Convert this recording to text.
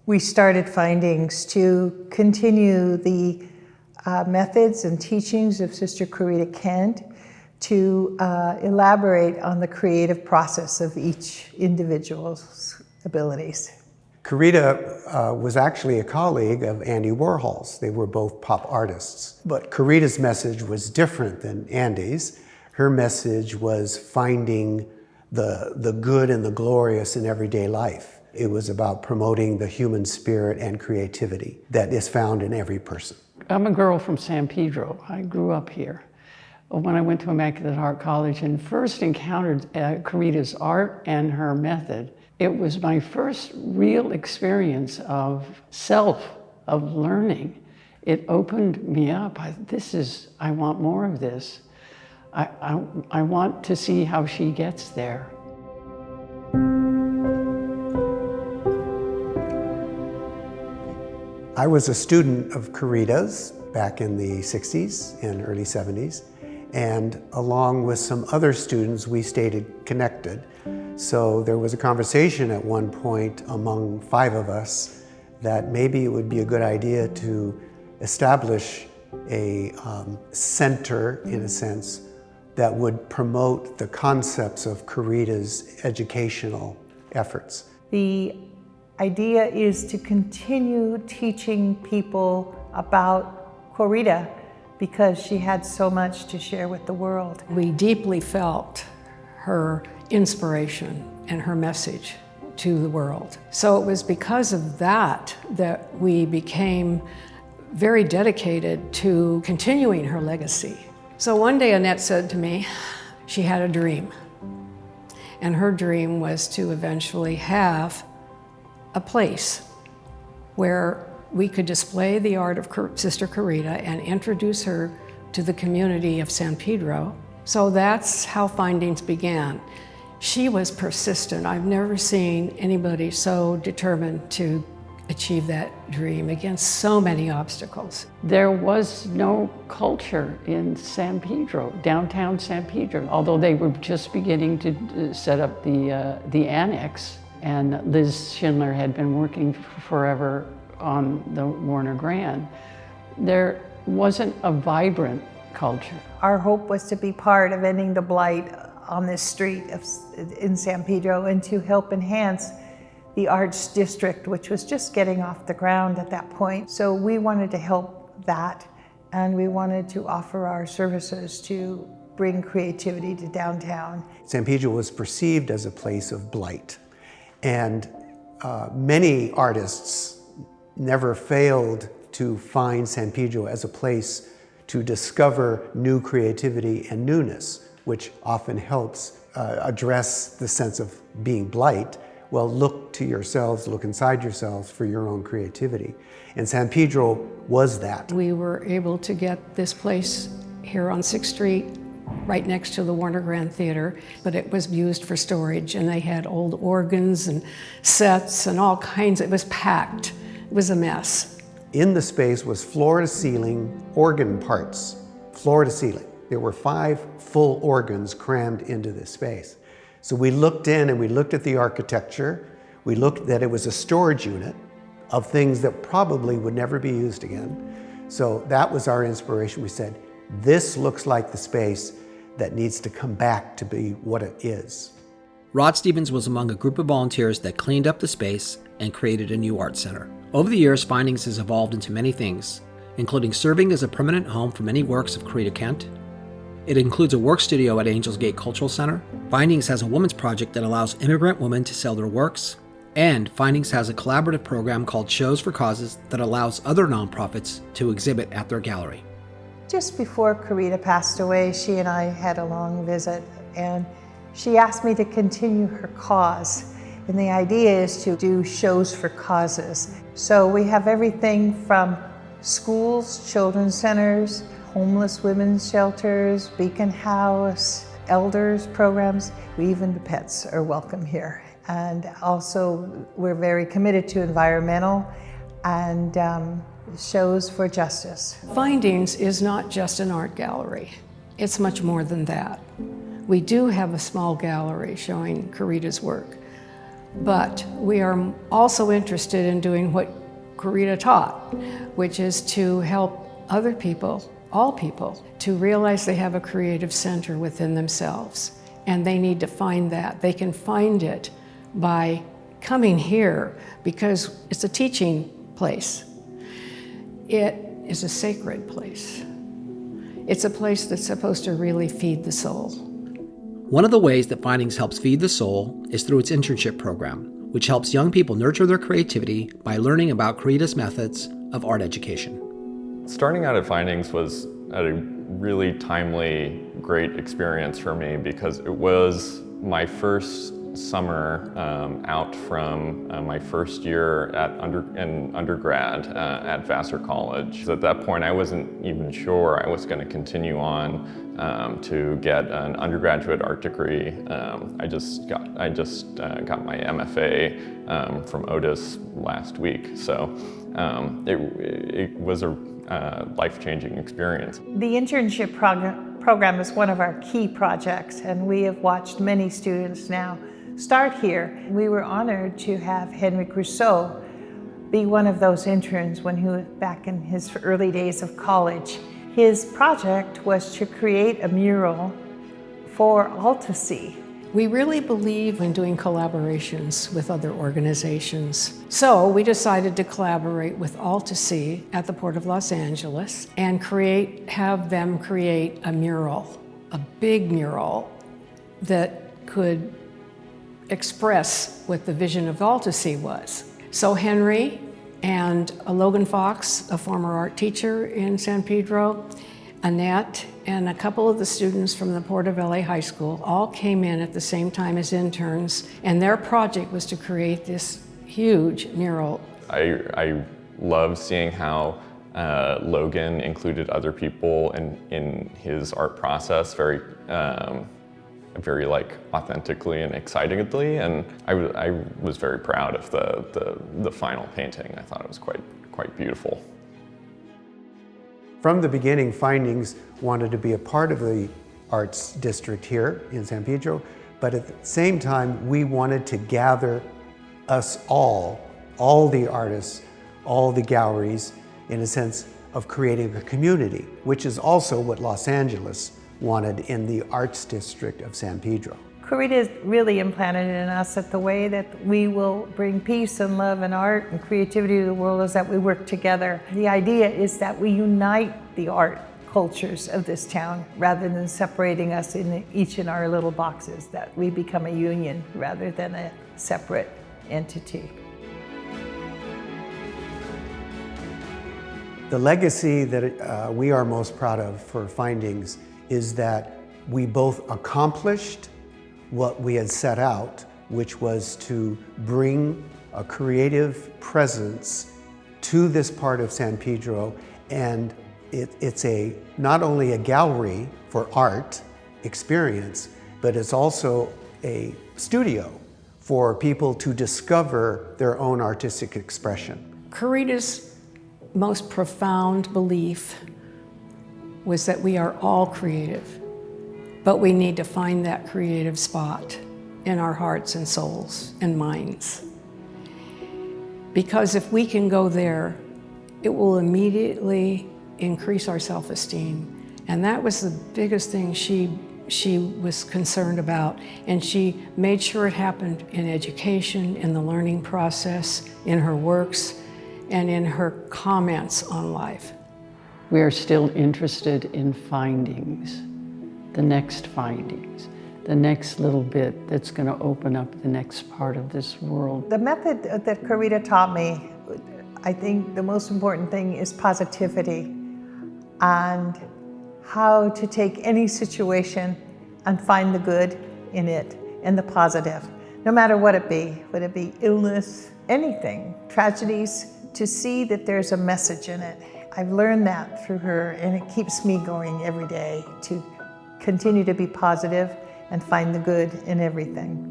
We started fINdings to continue the methods and teachings of Sister Corita Kent, to elaborate on the creative process of each individual's abilities. Corita was actually a colleague of Andy Warhol's. They were both pop artists. But Corita's message was different than Andy's. Her message was finding the good and the glorious in everyday life. It was about promoting the human spirit and creativity that is found in every person. I'm a girl from San Pedro. I grew up here. When I went to Immaculate College and first encountered Corita's art and her method, it was my first real experience of of learning. It opened me up. I want more of this. I want to see how she gets there. I was a student of Corita's back in the 60s and early 70s. And along with some other students, we stayed connected. So there was a conversation at one point among 5 of us that maybe it would be a good idea to establish a center, in a sense, that would promote the concepts of Corita's educational efforts. The idea is to continue teaching people about Corita because she had so much to share with the world. We deeply felt her inspiration and her message to the world. So it was because of that that we became very dedicated to continuing her legacy. So one day Annette said to me, she had a dream. And her dream was to eventually have a place where we could display the art of Sister Corita and introduce her to the community of San Pedro. So that's how fINdings began. She was persistent. I've never seen anybody so determined to achieve that dream against so many obstacles. There was no culture in San Pedro, downtown San Pedro, although they were just beginning to set up the annex, and Liz Schindler had been working forever on the Warner Grand. There wasn't a vibrant culture. Our hope was to be part of ending the blight on this street in San Pedro and to help enhance the arts district, which was just getting off the ground at that point. So we wanted to help that, and we wanted to offer our services to bring creativity to downtown. San Pedro was perceived as a place of blight, and many artists never failed to find San Pedro as a place to discover new creativity and newness, which often helps address the sense of being blight. Well, look to yourselves, look inside yourselves for your own creativity. And San Pedro was that. We were able to get this place here on 6th Street, right next to the Warner Grand Theater, but it was used for storage, and they had old organs and sets and all kinds. It was packed. It was a mess. In the space was floor-to-ceiling organ parts, floor to ceiling. There were 5 full organs crammed into this space. So we looked in and we looked at the architecture. We looked that it was a storage unit of things that probably would never be used again. So that was our inspiration. We said, this looks like the space that needs to come back to be what it is. Rod Stevens was among a group of volunteers that cleaned up the space and created a new art center. Over the years, fINdings has evolved into many things, including serving as a permanent home for many works of Corita Kent. It includes a work studio at Angels Gate Cultural Center. fINdings has a women's project that allows immigrant women to sell their works. And fINdings has a collaborative program called Shows for Causes that allows other nonprofits to exhibit at their gallery. Just before Corita passed away, she and I had a long visit, and she asked me to continue her cause. And the idea is to do shows for causes. So we have everything from schools, children's centers, homeless women's shelters, Beacon House, elders programs. Even the pets are welcome here. And also we're very committed to environmental and shows for justice. fINdings is not just an art gallery. It's much more than that. We do have a small gallery showing Corita's work, But we are also interested in doing what Corita taught, which is to help other people, all people, to realize they have a creative center within themselves. And they need to find that. They can find it by coming here because it's a teaching place. It is a sacred place. It's a place that's supposed to really feed the soul. One of the ways that fINdings helps feed the soul is through its internship program, which helps young people nurture their creativity by learning about Corita's methods of art education. Starting out at fINdings was a really timely, great experience for me because it was my first summer out from my first year in undergrad at Vassar College. At that point, I wasn't even sure I was going to continue on to get an undergraduate art degree. I just got my MFA from Otis last week, so it was a life-changing experience. The internship program is one of our key projects, and we have watched many students now start here. We were honored to have Henry Rousseau be one of those interns when he was back in his early days of college. His project was to create a mural for all to see. We really believe in doing collaborations with other organizations. So we decided to collaborate with All to See at the Port of Los Angeles and have them create a mural, a big mural that could express what the vision of All to See was. So Henry and Logan Fox, a former art teacher in San Pedro, Annette, and a couple of the students from the Port of LA High School all came in at the same time as interns, and their project was to create this huge mural. I love seeing how Logan included other people in his art process very like authentically and excitedly, and I was very proud of the final painting. I thought it was quite beautiful. From the beginning, fINdings wanted to be a part of the arts district here in San Pedro, but at the same time, we wanted to gather us all the artists, all the galleries, in a sense of creating a community, which is also what Los Angeles wanted in the arts district of San Pedro. Corita has really implanted in us that the way that we will bring peace and love and art and creativity to the world is that we work together. The idea is that we unite the art cultures of this town rather than separating us each in our little boxes, that we become a union rather than a separate entity. The legacy that we are most proud of for fINdings is that we both accomplished what we had set out, which was to bring a creative presence to this part of San Pedro, and it's not only a gallery for art experience, but it's also a studio for people to discover their own artistic expression. Corita's most profound belief was that we are all creative, but we need to find that creative spot in our hearts and souls and minds. Because if we can go there, it will immediately increase our self-esteem. And that was the biggest thing she was concerned about. And she made sure it happened in education, in the learning process, in her works, and in her comments on life. We are still interested in fINdings, the next fINdings, the next little bit that's going to open up the next part of this world. The method that Corita taught me, I think the most important thing is positivity and how to take any situation and find the good in it and the positive, no matter what it be, whether it be illness, anything, tragedies, to see that there's a message in it. I've learned that through her, and it keeps me going every day to continue to be positive and find the good in everything.